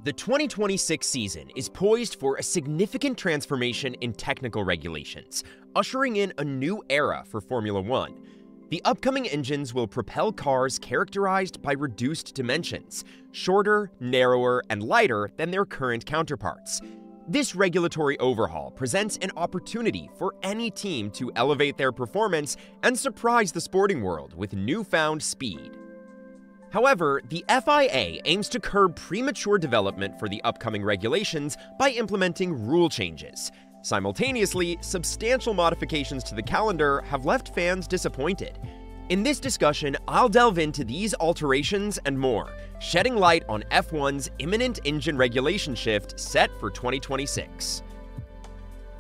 The 2026 season is poised for a significant transformation in technical regulations, ushering in a new era for Formula One. The upcoming engines will propel cars characterized by reduced dimensions, shorter, narrower, and lighter than their current counterparts. This regulatory overhaul presents an opportunity for any team to elevate their performance and surprise the sporting world with newfound speed. However, the FIA aims to curb premature development for the upcoming regulations by implementing rule changes. Simultaneously, substantial modifications to the calendar have left fans disappointed. In this discussion, I'll delve into these alterations and more, shedding light on F1's imminent engine regulation shift set for 2026.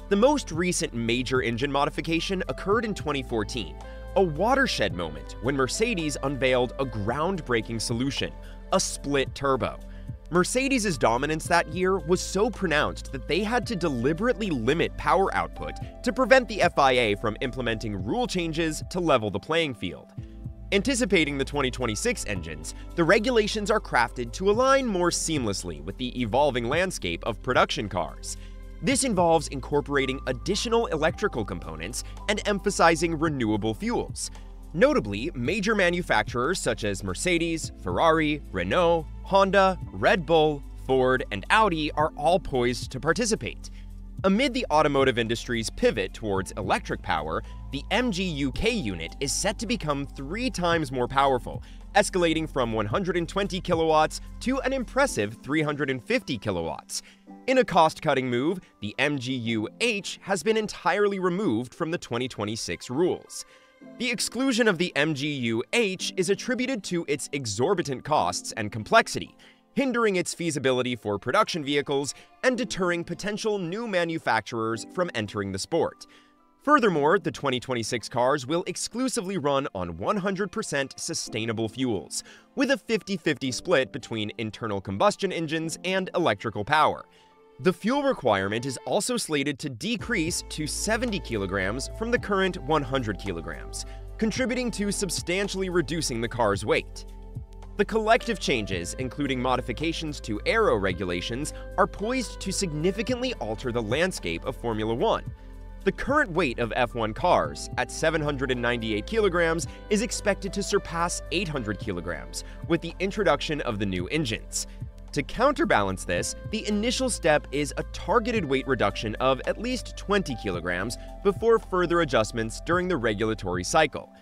The most recent major engine modification occurred in 2014, a watershed moment when Mercedes unveiled a groundbreaking solution, a split turbo. Mercedes' dominance that year was so pronounced that they had to deliberately limit power output to prevent the FIA from implementing rule changes to level the playing field. Anticipating the 2026 engines, the regulations are crafted to align more seamlessly with the evolving landscape of production cars. This involves incorporating additional electrical components and emphasizing renewable fuels. Notably, major manufacturers such as Mercedes, Ferrari, Renault, Honda, Red Bull, Ford, and Audi are all poised to participate. Amid the automotive industry's pivot towards electric power, the MG UK unit is set to become 3 times more powerful, escalating from 120 kilowatts to an impressive 350 kilowatts. In a cost-cutting move, the MGU-H has been entirely removed from the 2026 rules. The exclusion of the MGU-H is attributed to its exorbitant costs and complexity, hindering its feasibility for production vehicles and deterring potential new manufacturers from entering the sport. Furthermore, the 2026 cars will exclusively run on 100% sustainable fuels, with a 50-50 split between internal combustion engines and electrical power. The fuel requirement is also slated to decrease to 70 kilograms from the current 100 kilograms, contributing to substantially reducing the car's weight. The collective changes, including modifications to aero regulations, are poised to significantly alter the landscape of Formula One. The current weight of F1 cars, at 798 kilograms, is expected to surpass 800 kilograms with the introduction of the new engines. To counterbalance this, the initial step is a targeted weight reduction of at least 20 kilograms before further adjustments during the regulatory cycle.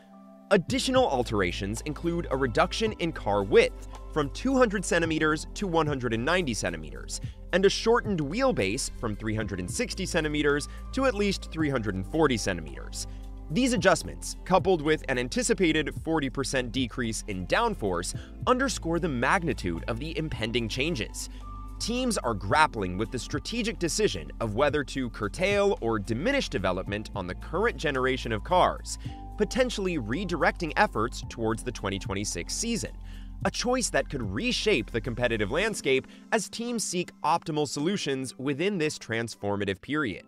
Additional alterations include a reduction in car width from 200 centimeters to 190 centimeters, and a shortened wheelbase from 360 centimeters to at least 340 centimeters. These adjustments, coupled with an anticipated 40% decrease in downforce, underscore the magnitude of the impending changes. Teams are grappling with the strategic decision of whether to curtail or diminish development on the current generation of cars, potentially redirecting efforts towards the 2026 season, a choice that could reshape the competitive landscape as teams seek optimal solutions within this transformative period.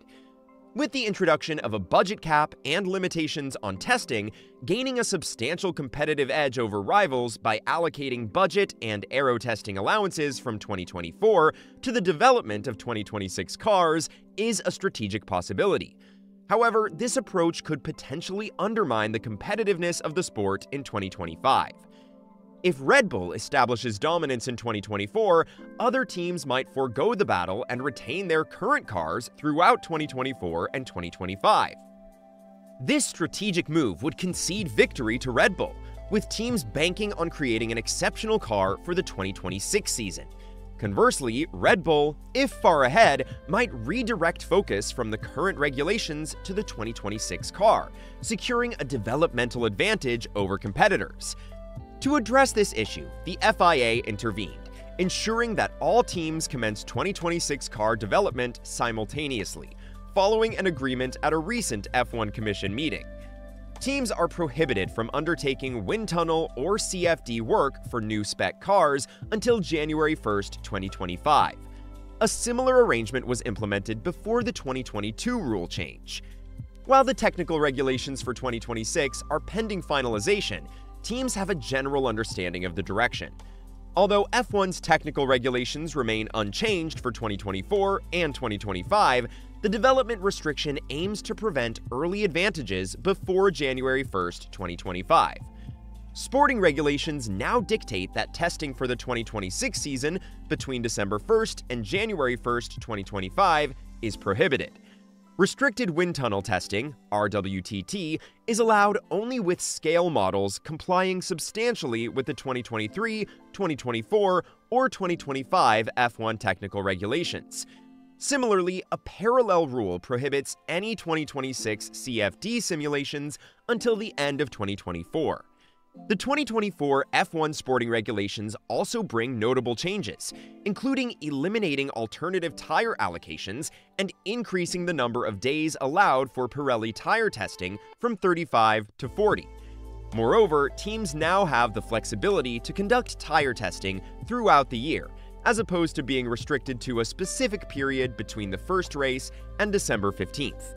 With the introduction of a budget cap and limitations on testing, gaining a substantial competitive edge over rivals by allocating budget and aero testing allowances from 2024 to the development of 2026 cars is a strategic possibility. However, this approach could potentially undermine the competitiveness of the sport in 2025. If Red Bull establishes dominance in 2024, other teams might forego the battle and retain their current cars throughout 2024 and 2025. This strategic move would concede victory to Red Bull, with teams banking on creating an exceptional car for the 2026 season. Conversely, Red Bull, if far ahead, might redirect focus from the current regulations to the 2026 car, securing a developmental advantage over competitors. To address this issue, the FIA intervened, ensuring that all teams commence 2026 car development simultaneously, following an agreement at a recent F1 Commission meeting. Teams are prohibited from undertaking wind tunnel or CFD work for new spec cars until January 1, 2025. A similar arrangement was implemented before the 2022 rule change. While the technical regulations for 2026 are pending finalization, teams have a general understanding of the direction. Although F1's technical regulations remain unchanged for 2024 and 2025, the development restriction aims to prevent early advantages before January 1, 2025. Sporting regulations now dictate that testing for the 2026 season between December 1st and January 1st, 2025 is prohibited. Restricted wind tunnel testing, RWTT, is allowed only with scale models complying substantially with the 2023, 2024, or 2025 F1 technical regulations. Similarly, a parallel rule prohibits any 2026 CFD simulations until the end of 2024. The 2024 F1 sporting regulations also bring notable changes, including eliminating alternative tire allocations and increasing the number of days allowed for Pirelli tire testing from 35 to 40. Moreover, teams now have the flexibility to conduct tire testing throughout the year, as opposed to being restricted to a specific period between the first race and December 15th.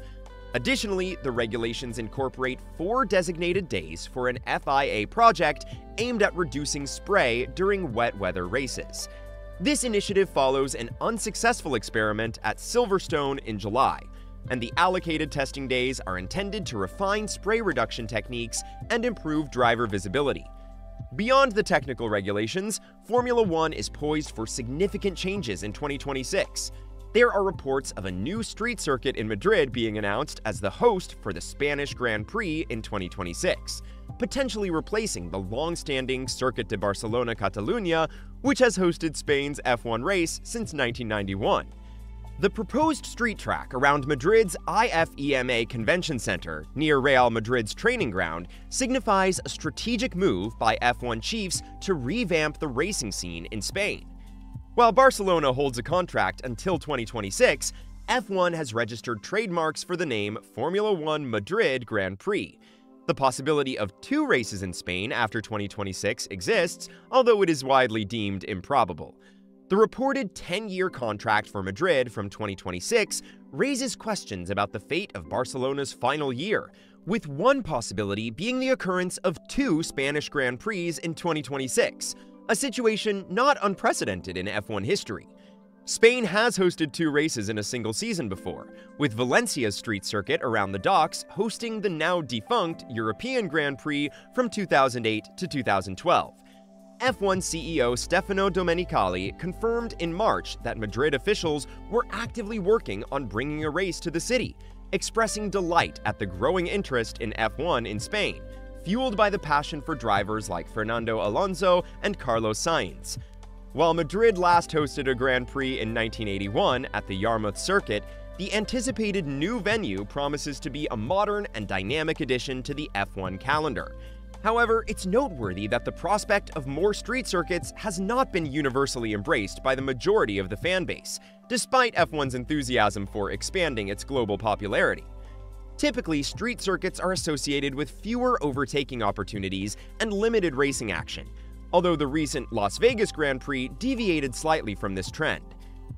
Additionally, the regulations incorporate 4 designated days for an FIA project aimed at reducing spray during wet weather races. This initiative follows an unsuccessful experiment at Silverstone in July, and the allocated testing days are intended to refine spray reduction techniques and improve driver visibility. Beyond the technical regulations, Formula One is poised for significant changes in 2026. There are reports of a new street circuit in Madrid being announced as the host for the Spanish Grand Prix in 2026, potentially replacing the long-standing Circuit de Barcelona-Catalunya, which has hosted Spain's F1 race since 1991. The proposed street track around Madrid's IFEMA Convention Center, near Real Madrid's training ground, signifies a strategic move by F1 chiefs to revamp the racing scene in Spain. While Barcelona holds a contract until 2026, F1 has registered trademarks for the name Formula One Madrid Grand Prix. The possibility of 2 races in Spain after 2026 exists, although it is widely deemed improbable. The reported 10-year contract for Madrid from 2026 raises questions about the fate of Barcelona's final year, with one possibility being the occurrence of 2 Spanish Grand Prix in 2026. A situation not unprecedented in F1 history. Spain has hosted 2 races in a single season before, with Valencia's street circuit around the docks hosting the now-defunct European Grand Prix from 2008 to 2012. F1 CEO Stefano Domenicali confirmed in March that Madrid officials were actively working on bringing a race to the city, expressing delight at the growing interest in F1 in Spain, fueled by the passion for drivers like Fernando Alonso and Carlos Sainz. While Madrid last hosted a Grand Prix in 1981 at the Yarmouth Circuit, the anticipated new venue promises to be a modern and dynamic addition to the F1 calendar. However, it's noteworthy that the prospect of more street circuits has not been universally embraced by the majority of the fan base, despite F1's enthusiasm for expanding its global popularity. Typically, street circuits are associated with fewer overtaking opportunities and limited racing action, although the recent Las Vegas Grand Prix deviated slightly from this trend.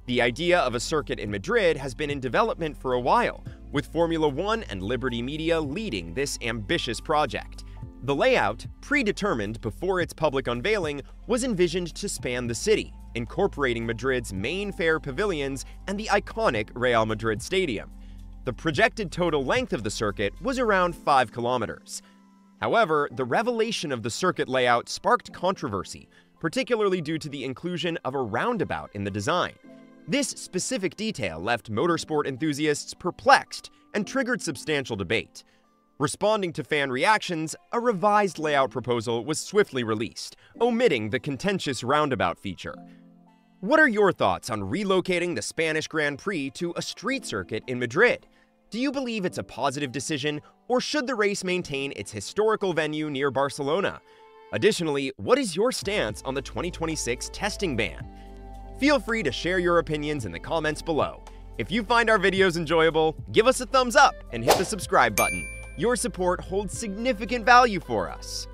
The idea of a circuit in Madrid has been in development for a while, with Formula One and Liberty Media leading this ambitious project. The layout, predetermined before its public unveiling, was envisioned to span the city, incorporating Madrid's main fair pavilions and the iconic Real Madrid Stadium. The projected total length of the circuit was around 5 kilometers. However, the revelation of the circuit layout sparked controversy, particularly due to the inclusion of a roundabout in the design. This specific detail left motorsport enthusiasts perplexed and triggered substantial debate. Responding to fan reactions, a revised layout proposal was swiftly released, omitting the contentious roundabout feature. What are your thoughts on relocating the Spanish Grand Prix to a street circuit in Madrid? Do you believe it's a positive decision, or should the race maintain its historical venue near Barcelona? Additionally, what is your stance on the 2026 testing ban? Feel free to share your opinions in the comments below. If you find our videos enjoyable, give us a thumbs up and hit the subscribe button. Your support holds significant value for us.